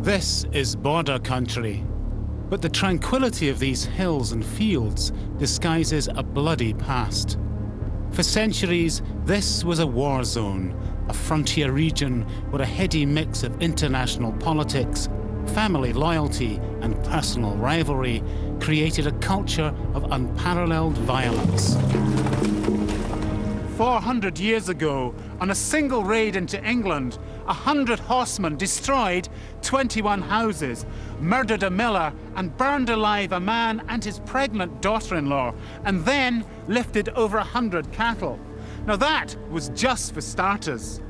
This is border country, but the tranquility of these hills and fields disguises a bloody past. For centuries, this was a war zone, a frontier region where a heady mix of international politics, family loyalty and personal rivalry created a culture of unparalleled violence. 400 years ago, on a single raid into England, 100 horsemen destroyed 21 houses, murdered a miller and burned alive a man and his pregnant daughter-in-law, and then lifted over 100 cattle. Now that was just for starters.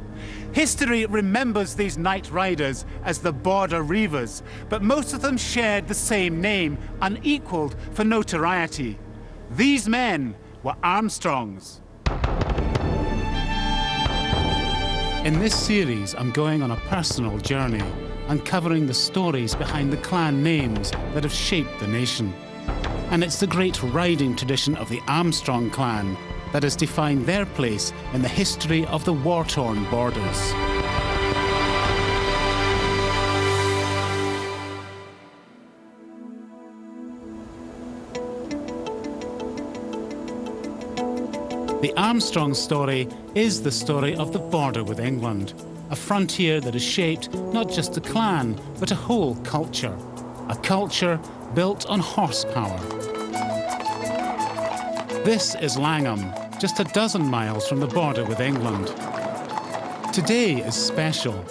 History remembers these night riders as the border reivers, but most of them shared the same name, unequaled for notoriety. These men were Armstrongs. In this series, I'm going on a personal journey, uncovering the stories behind the clan names that have shaped the nation. And it's the great riding tradition of the Armstrong clan that has defined their place in the history of the war-torn borders. The Armstrong story is the story of the border with England, a frontier that has shaped not just a clan, but a whole culture. A culture built on horsepower. This is Langham, just a dozen miles from the border with England. Today is special.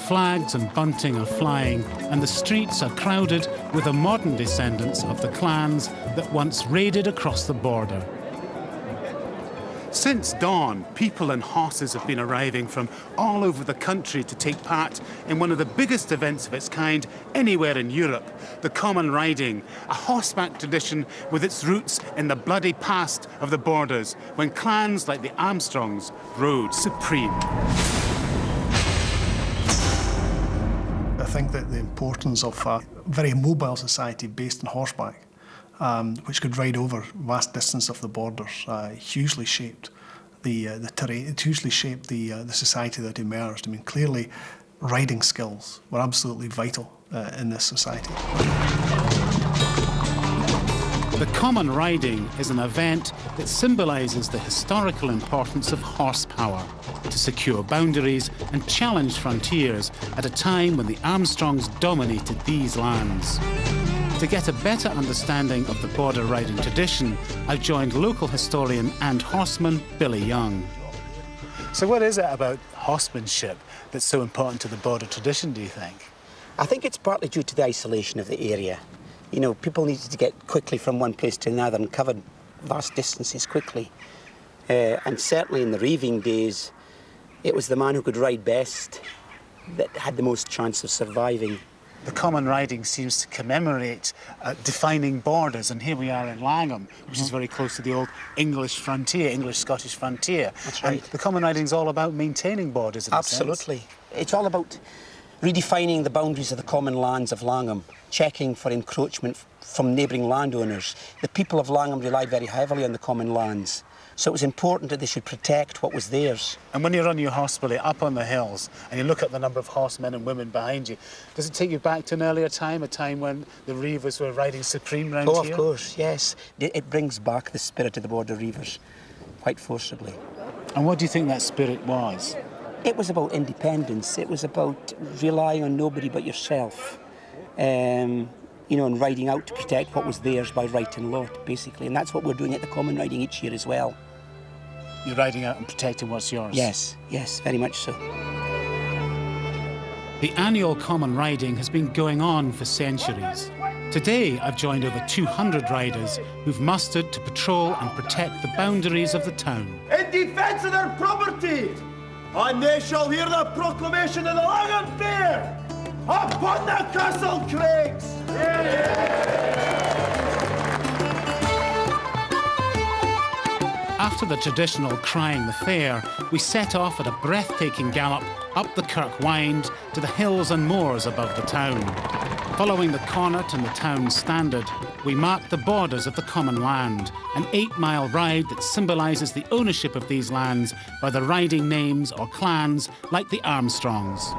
Flags and bunting are flying, and the streets are crowded with the modern descendants of the clans that once raided across the border. Since dawn, people and horses have been arriving from all over the country to take part in one of the biggest events of its kind anywhere in Europe, the common riding, a horseback tradition with its roots in the bloody past of the borders, when clans like the Armstrongs rode supreme. I think that the importance of a very mobile society based on horseback, which could ride over vast distance of the borders, hugely shaped the terrain. It hugely shaped the society that emerged. I mean, clearly, riding skills were absolutely vital in this society. The common riding is an event that symbolises the historical importance of horsepower to secure boundaries and challenge frontiers at a time when the Armstrongs dominated these lands. To get a better understanding of the border riding tradition, I've joined local historian and horseman Billy Young. So what is it about horsemanship that's so important to the border tradition, do you think? I think it's partly due to the isolation of the area. You know, people needed to get quickly from one place to another and covered vast distances quickly. And certainly in the reiving days, it was the man who could ride best that had the most chance of surviving. The common riding seems to commemorate defining borders, and here we are in Langham, which is very close to the old English frontier, English-Scottish frontier. That's right. And the common riding is all about maintaining borders in a sense. Absolutely. It's all about redefining the boundaries of the common lands of Langham, checking for encroachment from neighbouring landowners. The people of Langham relied very heavily on the common lands, so it was important that they should protect what was theirs. And when you're on your horse, Billy, up on the hills, and you look at the number of horsemen and women behind you, does it take you back to an earlier time, a time when the reivers were riding supreme round here? Oh, of course, yes. It brings back the spirit of the border reivers quite forcibly. And what do you think that spirit was? It was about independence. It was about relying on nobody but yourself. You know, and riding out to protect what was theirs by right and law, basically. And that's what we're doing at the common riding each year as well. You're riding out and protecting what's yours? Yes, yes, very much so. The annual common riding has been going on for centuries. Today, I've joined over 200 riders who've mustered to patrol and protect the boundaries of the town. In defence of their property, and they shall hear the proclamation of the Langham Fair upon the castle craigs. After the traditional crying the fair, we set off at a breathtaking gallop up the Kirk Wynd to the hills and moors above the town. Following the Connaught and the town standard, we mark the borders of the common land, an 8-mile ride that symbolises the ownership of these lands by the riding names or clans like the Armstrongs.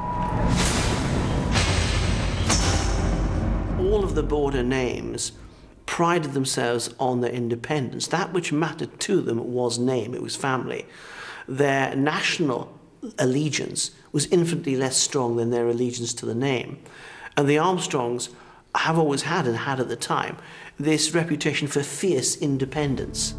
all of the border names prided themselves on their independence. That which mattered to them was name, it was family. Their national allegiance was infinitely less strong than their allegiance to the name. And the Armstrongs have always had, and had at the time, this reputation for fierce independence.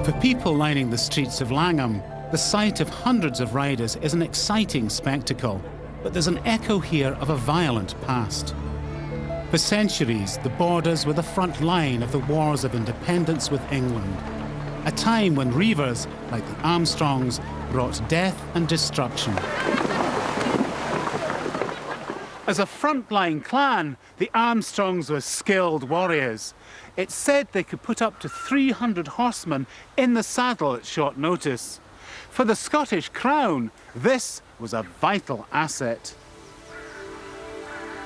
For people lining the streets of Langham, the sight of hundreds of riders is an exciting spectacle, but there's an echo here of a violent past. For centuries, the borders were the front line of the wars of independence with England, a time when reivers, like the Armstrongs, brought death and destruction. As a frontline clan, the Armstrongs were skilled warriors. It's said they could put up to 300 horsemen in the saddle at short notice. For the Scottish crown, this was a vital asset.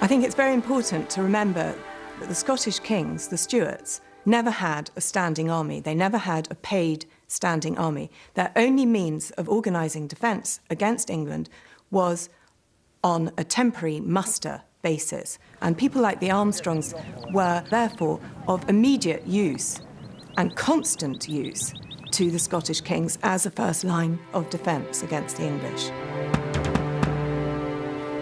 I think it's very important to remember that the Scottish kings, the Stuarts, never had a standing army. They never had a paid standing army. Their only means of organising defence against England was on a temporary muster basis. And people like the Armstrongs were therefore of immediate use and constant use to the Scottish kings as a first line of defence against the English.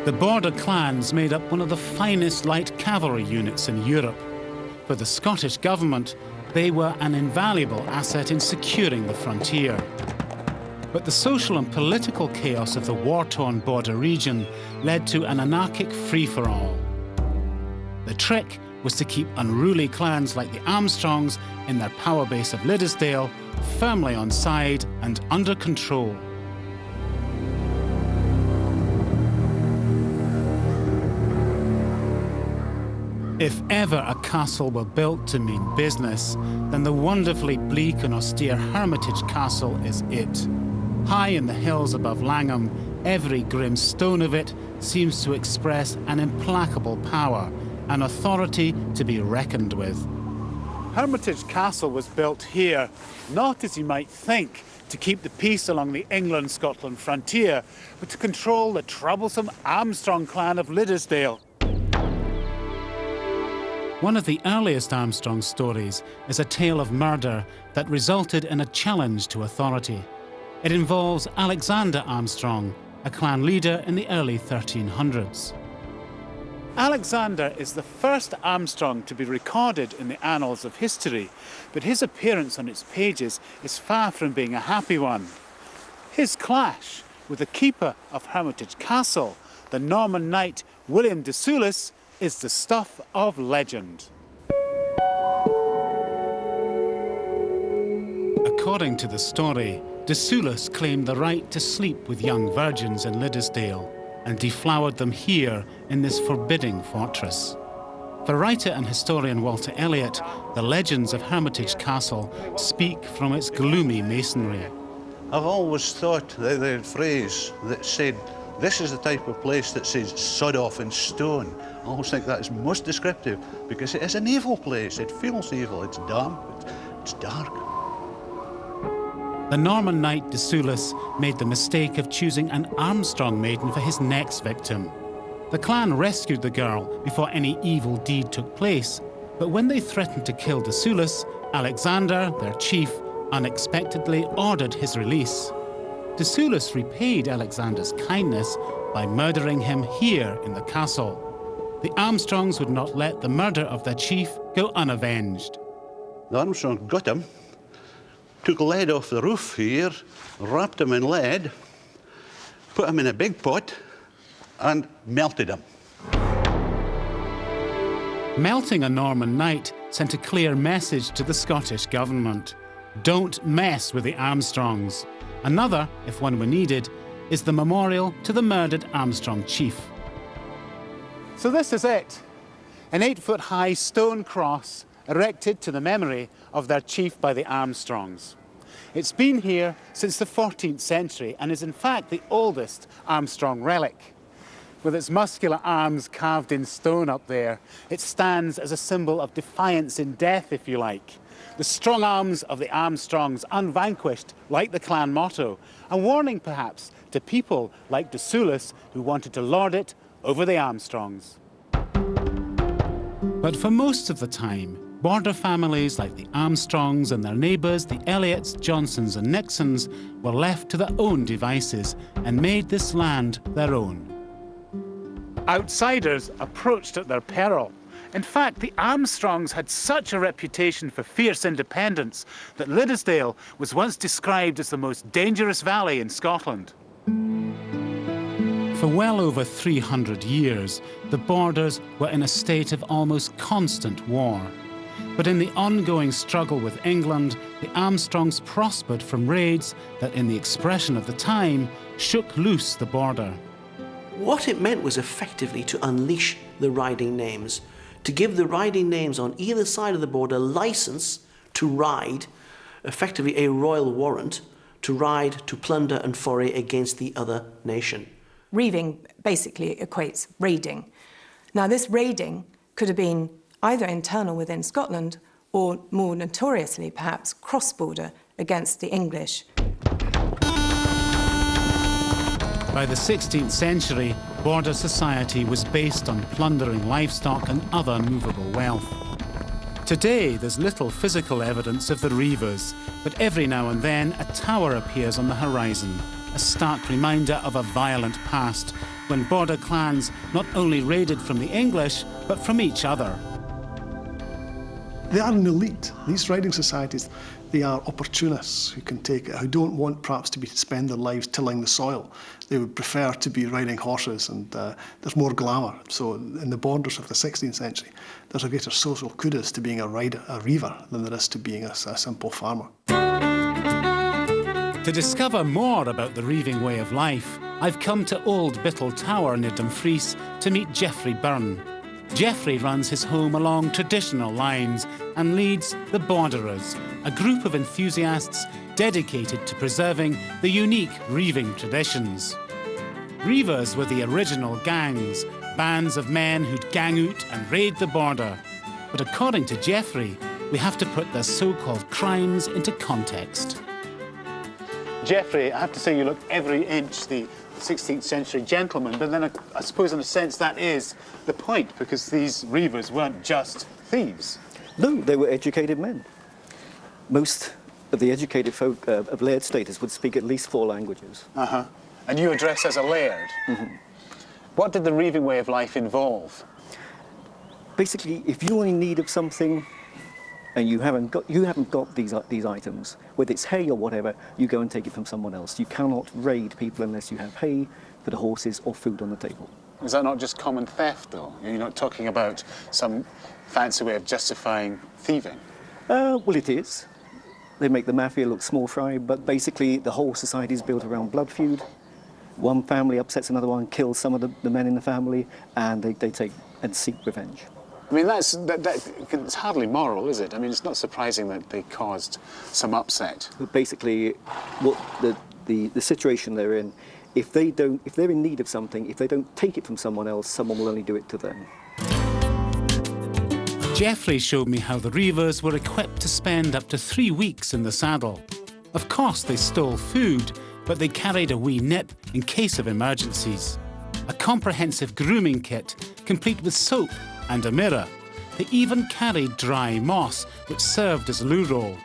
The border clans made up one of the finest light cavalry units in Europe. For the Scottish government, they were an invaluable asset in securing the frontier. But the social and political chaos of the war-torn border region led to an anarchic free-for-all. The trick was to keep unruly clans like the Armstrongs in their power base of Liddesdale firmly on side and under control. If ever a castle were built to mean business, then the wonderfully bleak and austere Hermitage Castle is it. High in the hills above Langham, every grim stone of it seems to express an implacable power, an authority to be reckoned with. Hermitage Castle was built here, not as you might think, to keep the peace along the England-Scotland frontier, but to control the troublesome Armstrong clan of Liddesdale. One of the earliest Armstrong stories is a tale of murder that resulted in a challenge to authority. It involves Alexander Armstrong, a clan leader in the early 1300s. Alexander is the first Armstrong to be recorded in the annals of history, but his appearance on its pages is far from being a happy one. His clash with the keeper of Hermitage Castle, the Norman knight William de Soulis, is the stuff of legend. According to the story, de Soulis claimed the right to sleep with young virgins in Liddesdale and deflowered them here in this forbidding fortress. For writer and historian Walter Elliott, the legends of Hermitage Castle speak from its gloomy masonry. I've always thought that the phrase that said, "This is the type of place that says sod off in stone." I always think that is most descriptive because it is an evil place. It feels evil, it's damp, it's dark. The Norman knight de Soulis made the mistake of choosing an Armstrong maiden for his next victim. The clan rescued the girl before any evil deed took place, but when they threatened to kill de Soulis, Alexander, their chief, unexpectedly ordered his release. De Soulis repaid Alexander's kindness by murdering him here in the castle. The Armstrongs would not let the murder of their chief go unavenged. The Armstrong got him, took lead off the roof here, wrapped him in lead, put him in a big pot, and melted him. Melting a Norman knight sent a clear message to the Scottish government. Don't mess with the Armstrongs. Another, if one were needed, is the memorial to the murdered Armstrong chief. So this is it, an 8-foot-high stone cross erected to the memory of their chief by the Armstrongs. It's been here since the 14th century and is in fact the oldest Armstrong relic. With its muscular arms carved in stone up there, it stands as a symbol of defiance in death, if you like. The strong arms of the Armstrongs unvanquished, like the clan motto, a warning perhaps to people like de Soulis who wanted to lord it over the Armstrongs. But for most of the time, border families like the Armstrongs and their neighbours, the Elliots, Johnsons and Nixons, were left to their own devices and made this land their own. Outsiders approached at their peril. In fact, the Armstrongs had such a reputation for fierce independence that Liddesdale was once described as the most dangerous valley in Scotland. For well over 300 years, the borders were in a state of almost constant war. But in the ongoing struggle with England, the Armstrongs prospered from raids that, in the expression of the time, shook loose the border. What it meant was effectively to unleash the riding names, to give the riding names on either side of the border license to ride, effectively a royal warrant, to ride, to plunder and foray against the other nation. Reiving basically equates raiding. Now, this raiding could have been either internal within Scotland or, more notoriously perhaps, cross-border against the English. By the 16th century, border society was based on plundering livestock and other movable wealth. Today, there's little physical evidence of the reivers, but every now and then a tower appears on the horizon, a stark reminder of a violent past when border clans not only raided from the English, but from each other. They are an elite. These riding societies, they are opportunists who don't want perhaps to spend their lives tilling the soil. They would prefer to be riding horses, and there's more glamour. So in the borders of the 16th century, there's a greater social kudos to being a reiver than there is to being a simple farmer. To discover more about the reiving way of life, I've come to Old Bittle Tower near Dumfries to meet Geoffrey Byrne. Geoffrey runs his home along traditional lines and leads the Borderers, a group of enthusiasts dedicated to preserving the unique reiving traditions. Reivers were the original gangs, bands of men who'd gang out and raid the border. But according to Geoffrey, we have to put their so-called crimes into context. Geoffrey, I have to say you look every inch the 16th century gentleman, but then I suppose in a sense that is the point, because these reivers weren't just thieves. No, they were educated men. Most of the educated folk of laird status would speak at least 4 languages. And you address as a laird. What did the reiving way of life involve? Basically, if you're in need of something and you haven't got these items, whether it's hay or whatever, you go and take it from someone else. You cannot raid people unless you have hay for the horses or food on the table. Is that not just common theft, though? You're not talking about some fancy way of justifying thieving? Well, it is. They make the mafia look small fry, but basically the whole society is built around blood feud. One family upsets another one, kills some of the men in the family, and they take and seek revenge. I mean, it's hardly moral, is it? I mean, it's not surprising that they caused some upset. But basically, what the situation they're in, if they're in need of something, if they don't take it from someone else, someone will only do it to them. Geoffrey showed me how the reivers were equipped to spend up to 3 weeks in the saddle. Of course, they stole food, but they carried a wee nip in case of emergencies. A comprehensive grooming kit, complete with soap and a mirror. They even carried dry moss, which served as loo roll.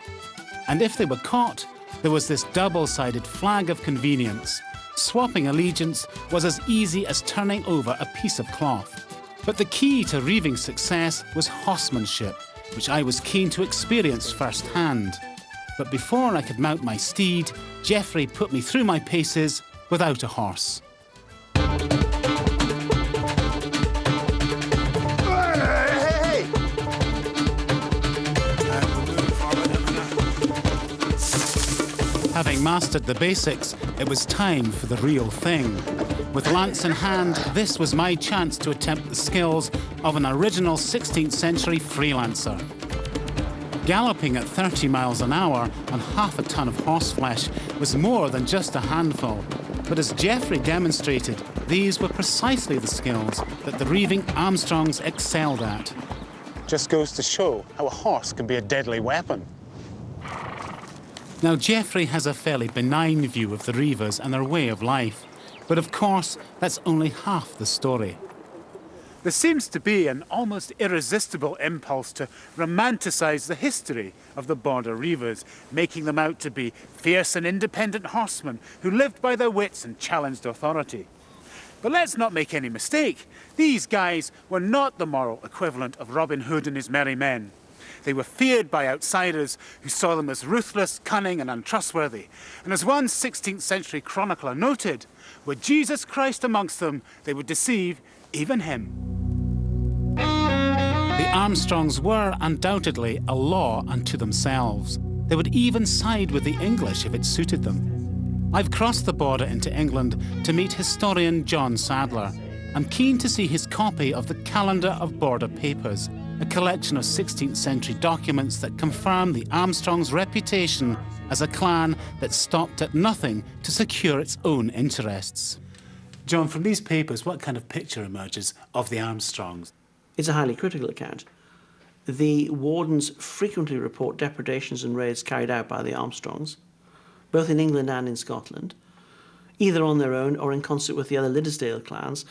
And if they were caught, there was this double-sided flag of convenience. Swapping allegiance was as easy as turning over a piece of cloth. But the key to reiving success was horsemanship, which I was keen to experience firsthand. But before I could mount my steed, Geoffrey put me through my paces without a horse. Having mastered the basics, it was time for the real thing. With lance in hand, this was my chance to attempt the skills of an original 16th century freelancer. Galloping at 30 miles an hour on half a ton of horseflesh was more than just a handful. But as Geoffrey demonstrated, these were precisely the skills that the reiving Armstrongs excelled at. Just goes to show how a horse can be a deadly weapon. Now, Geoffrey has a fairly benign view of the reivers and their way of life. But of course, that's only half the story. There seems to be an almost irresistible impulse to romanticise the history of the Border Reivers, making them out to be fierce and independent horsemen who lived by their wits and challenged authority. But let's not make any mistake. These guys were not the moral equivalent of Robin Hood and his merry men. They were feared by outsiders who saw them as ruthless, cunning and untrustworthy. And as one 16th century chronicler noted, with Jesus Christ amongst them, they would deceive even him. The Armstrongs were undoubtedly a law unto themselves. They would even side with the English if it suited them. I've crossed the border into England to meet historian John Sadler. I'm keen to see his copy of the Calendar of Border Papers, a collection of 16th century documents that confirm the Armstrongs' reputation as a clan that stopped at nothing to secure its own interests. John, from these papers, what kind of picture emerges of the Armstrongs? It's a highly critical account. The wardens frequently report depredations and raids carried out by the Armstrongs, both in England and in Scotland, either on their own or in concert with the other Liddesdale clans,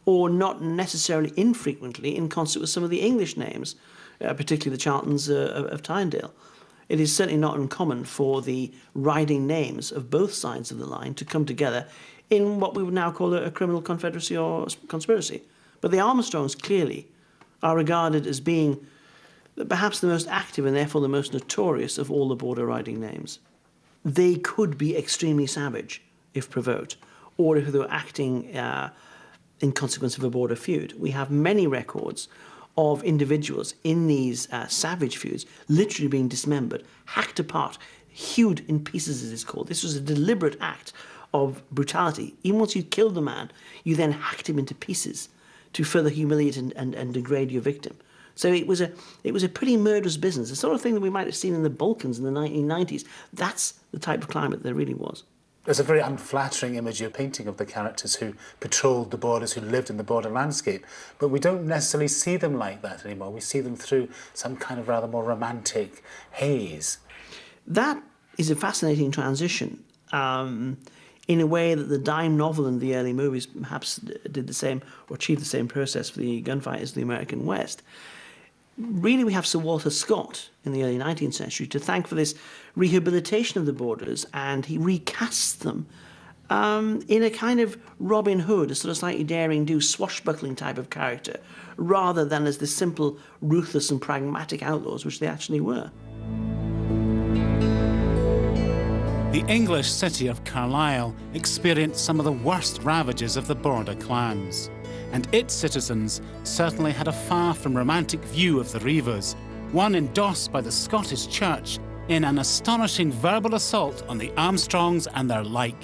or not necessarily infrequently in concert with some of the English names, particularly the Charltons of Tynedale. It is certainly not uncommon for the riding names of both sides of the line to come together in what we would now call a criminal confederacy or conspiracy. But the Armstrongs clearly are regarded as being perhaps the most active and therefore the most notorious of all the border riding names. They could be extremely savage if provoked, or if they were acting in consequence of a border feud. We have many records of individuals in these savage feuds literally being dismembered, hacked apart, hewed in pieces as it's called. This was a deliberate act of brutality. Even once you killed the man, you then hacked him into pieces to further humiliate and degrade your victim. So it was a pretty murderous business, the sort of thing that we might have seen in the Balkans in the 1990s. That's the type of climate there really was. There's a very unflattering image you're painting of the characters who patrolled the borders, who lived in the border landscape. But we don't necessarily see them like that anymore. We see them through some kind of rather more romantic haze. That is a fascinating transition. In a way that the dime novel and the early movies perhaps did the same, or achieved the same process for the gunfighters of the American West. Really, we have Sir Walter Scott in the early 19th century to thank for this rehabilitation of the borders, and he recasts them in a kind of Robin Hood, a sort of slightly daring-do, swashbuckling type of character, rather than as the simple, ruthless and pragmatic outlaws which they actually were. The English city of Carlisle experienced some of the worst ravages of the border clans, and its citizens certainly had a far from romantic view of the Reivers, one endorsed by the Scottish Church in an astonishing verbal assault on the Armstrongs and their like.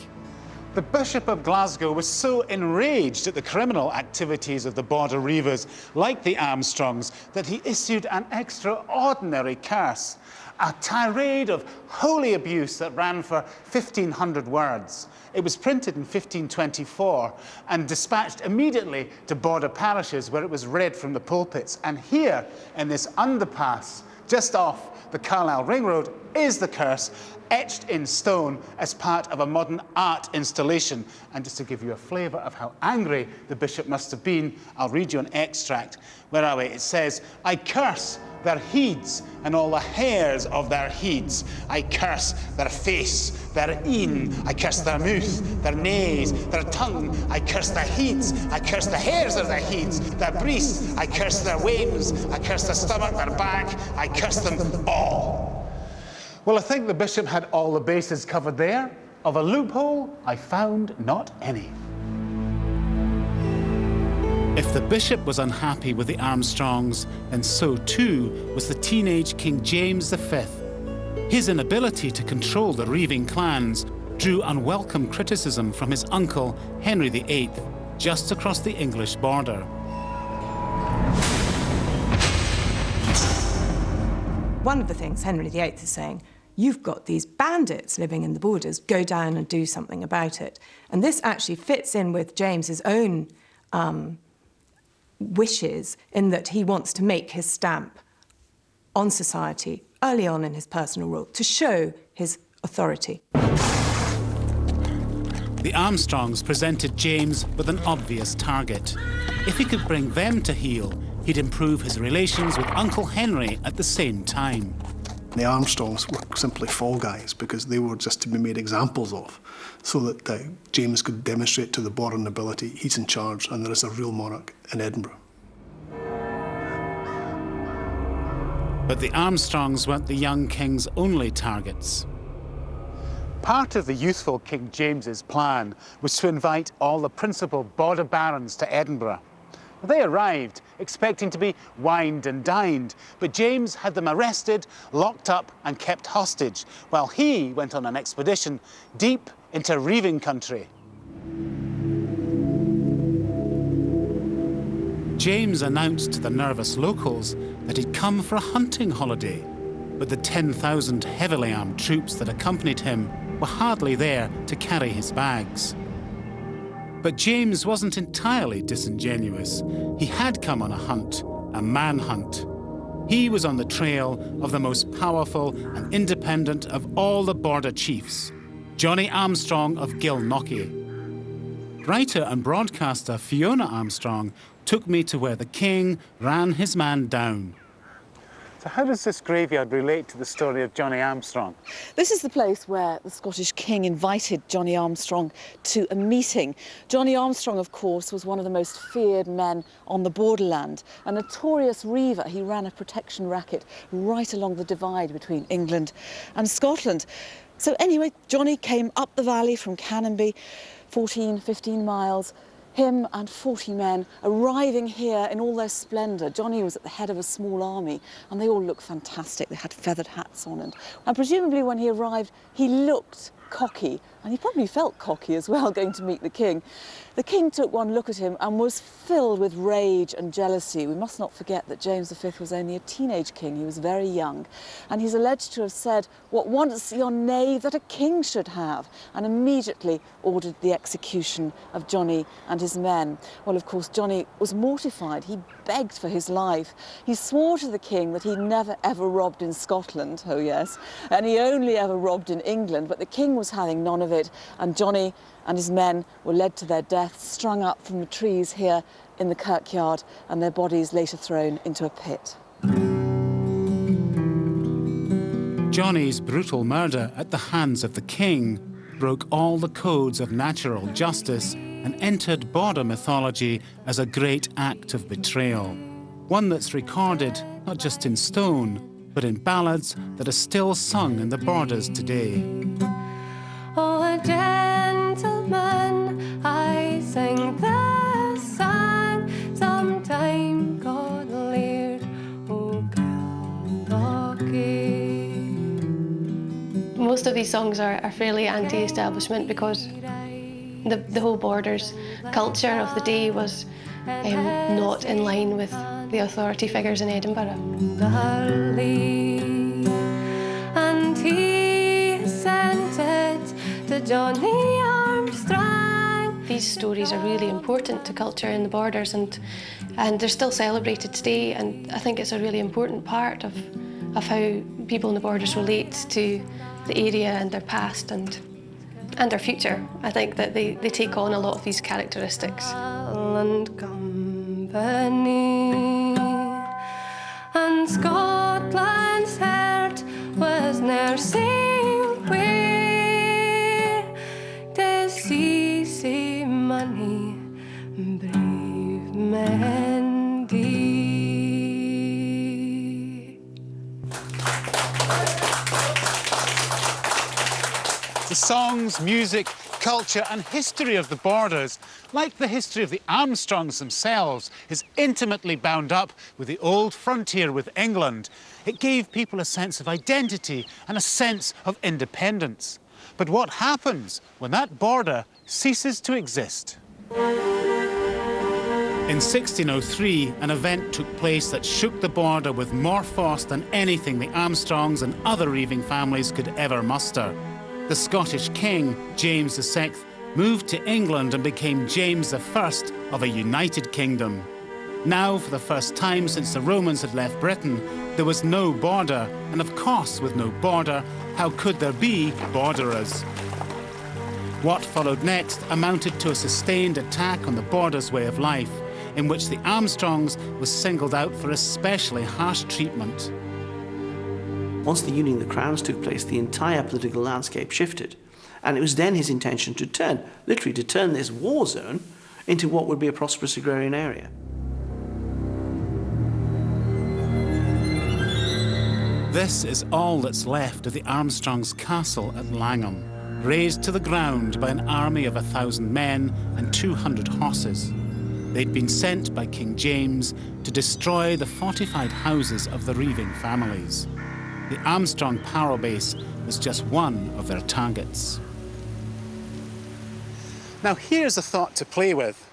The Bishop of Glasgow was so enraged at the criminal activities of the Border Reivers, like the Armstrongs, that he issued an extraordinary curse, a tirade of holy abuse that ran for 1,500 words. It was printed in 1524 and dispatched immediately to border parishes where it was read from the pulpits. And here, in this underpass, just off the Carlisle Ring Road, is the curse, etched in stone as part of a modern art installation. And just to give you a flavour of how angry the bishop must have been, I'll read you an extract. Where are we? It says, "I curse their heeds and all the hairs of their heeds. I curse their face, their een. I curse their mouth, their nose, their tongue. I curse their heeds. I curse the hairs of their heeds, their breasts. I curse their wains. I curse their stomach, their back. I curse them all." Well, I think the bishop had all the bases covered there. Of a loophole, I found not any. If the bishop was unhappy with the Armstrongs, then so too was the teenage King James V. His inability to control the reiving clans drew unwelcome criticism from his uncle, Henry VIII, just across the English border. One of the things Henry VIII is saying, you've got these bandits living in the borders, go down and do something about it. And this actually fits in with James's own wishes, in that he wants to make his stamp on society early on in his personal rule to show his authority. The Armstrongs presented James with an obvious target. if he could bring them to heel, he'd improve his relations with Uncle Henry at the same time. The Armstrongs were simply fall guys because they were just to be made examples of, so that James could demonstrate to the border nobility he's in charge and there is a real monarch in Edinburgh. But the Armstrongs weren't the young king's only targets. Part of the youthful King James's plan was to invite all the principal border barons to Edinburgh. They arrived expecting to be wined and dined, but James had them arrested, locked up and kept hostage, while he went on an expedition deep into reaving country. James announced to the nervous locals that he'd come for a hunting holiday, but the 10,000 heavily armed troops that accompanied him were hardly there to carry his bags. But James wasn't entirely disingenuous. He had come on a hunt, a manhunt. He was on the trail of the most powerful and independent of all the border chiefs, Johnny Armstrong of Gilnockie. Writer and broadcaster Fiona Armstrong took me to where the king ran his man down. So how does this graveyard relate to the story of Johnny Armstrong? This is the place where the Scottish king invited Johnny Armstrong to a meeting. Johnny Armstrong, of course, was one of the most feared men on the borderland. A notorious reaver, he ran a protection racket right along the divide between England and Scotland. So anyway, Johnny came up the valley from Canonby, 15 miles, him and 40 men arriving here in all their splendour. Johnny was at the head of a small army and they all looked fantastic. They had feathered hats on and presumably when he arrived, he looked cocky, and he probably felt cocky as well, going to meet the king. The king took one look at him and was filled with rage and jealousy. We must not forget that James V was only a teenage king. He was very young. And he's alleged to have said, "What wants yon knave that a king should have?" and immediately ordered the execution of Johnny and his men. Well, of course, Johnny was mortified. He begged for his life. He swore to the king that he never ever robbed in Scotland, oh yes, and he only ever robbed in England, but the king was having none of it, and Johnny and his men were led to their death, strung up from the trees here in the kirkyard, and their bodies later thrown into a pit. Johnny's brutal murder at the hands of the king broke all the codes of natural justice and entered border mythology as a great act of betrayal. One that's recorded not just in stone, but in ballads that are still sung in the borders today. Oh, a gentleman, I sing this song, sometime God laird o' Gilnockie. Most of these songs are fairly anti-establishment because the whole borders culture of the day was not in line with the authority figures in Edinburgh. And he sent it to Johnny Armstrong. These stories are really important to culture in the borders, and they're still celebrated today, and I think it's a really important part of how people in the borders relate to the area and their past and their future. I think that they take on a lot of these characteristics. And company, and Scotland's heart was ne'er seen where to see money brave men be. The songs, music, culture and history of the borders, like the history of the Armstrongs themselves, is intimately bound up with the old frontier with England. It gave people a sense of identity and a sense of independence. But what happens when that border ceases to exist? In 1603, an event took place that shook the border with more force than anything the Armstrongs and other reaving families could ever muster. The Scottish king, James VI, moved to England and became James I of a united kingdom. Now, for the first time since the Romans had left Britain, there was no border, and of course, with no border, how could there be borderers? What followed next amounted to a sustained attack on the border's way of life. in which the Armstrongs was singled out for especially harsh treatment. Once the union of the crowns took place, the entire political landscape shifted. And it was then his intention to literally to turn this war zone into what would be a prosperous agrarian area. This is all that's left of the Armstrongs' castle at Langham, razed to the ground by an army of 1,000 men and 200 horses. They'd been sent by King James to destroy the fortified houses of the reaving families. The Armstrong power base was just one of their targets. Now here's a thought to play with.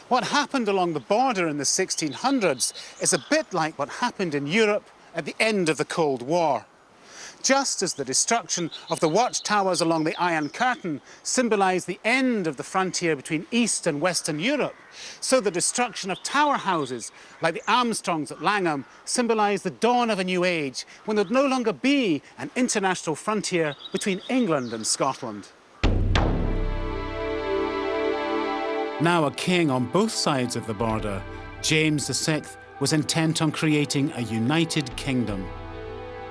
What happened along the border in the 1600s is a bit like what happened in Europe at the end of the Cold War. Just as the destruction of the watchtowers along the Iron Curtain symbolised the end of the frontier between East and Western Europe, so the destruction of tower houses like the Armstrongs at Langham symbolised the dawn of a new age when there'd no longer be an international frontier between England and Scotland. Now a king on both sides of the border, James VI was intent on creating a united kingdom.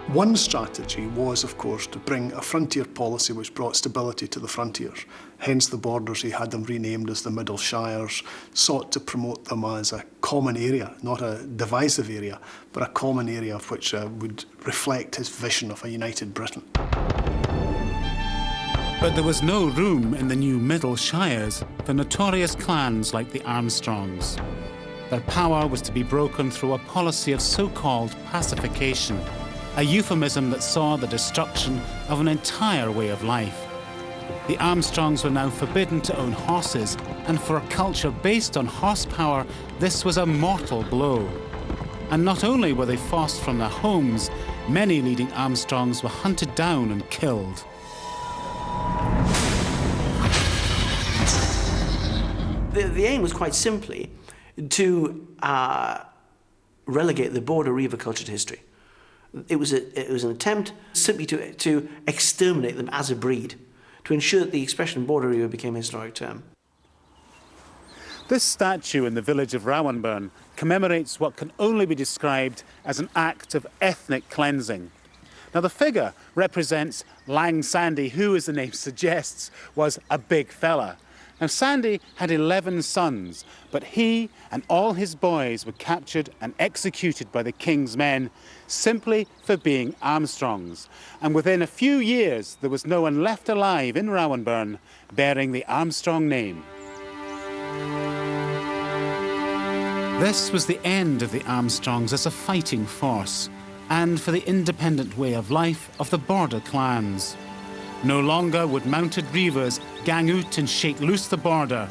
One strategy was, of course, to bring a frontier policy which brought stability to the frontiers. Hence the borders, he had them renamed as the Middle Shires, sought to promote them as a common area, not a divisive area, but a common area of which would reflect his vision of a united Britain. But there was no room in the new Middle Shires for notorious clans like the Armstrongs. Their power was to be broken through a policy of so-called pacification, a euphemism that saw the destruction of an entire way of life. The Armstrongs were now forbidden to own horses, and for a culture based on horsepower, this was a mortal blow. And not only were they forced from their homes, many leading Armstrongs were hunted down and killed. The aim was quite simply to relegate the border reaver culture to history. It was an attempt simply to exterminate them as a breed, to ensure that the expression border reaver became a historic term. This statue in the village of Rowanburn commemorates what can only be described as an act of ethnic cleansing. Now the figure represents Lang Sandy, who, as the name suggests, was a big fella. Now Sandy had 11 sons, but he and all his boys were captured and executed by the king's men simply for being Armstrongs. And within a few years, there was no one left alive in Rowanburn bearing the Armstrong name. This was the end of the Armstrongs as a fighting force, and for the independent way of life of the border clans. No longer would mounted reavers gang out and shake loose the border.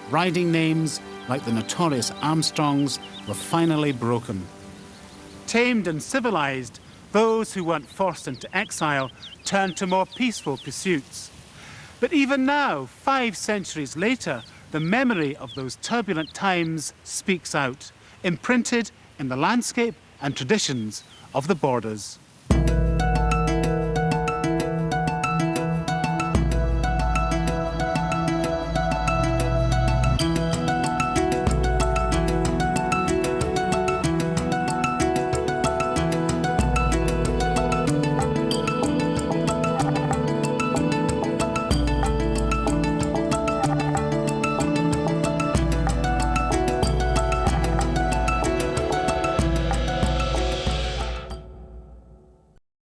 Riding names like the notorious Armstrongs were finally broken. Tamed and civilised, those who weren't forced into exile turned to more peaceful pursuits. But even now, 5 centuries later, the memory of those turbulent times speaks out, imprinted in the landscape and traditions of the borders.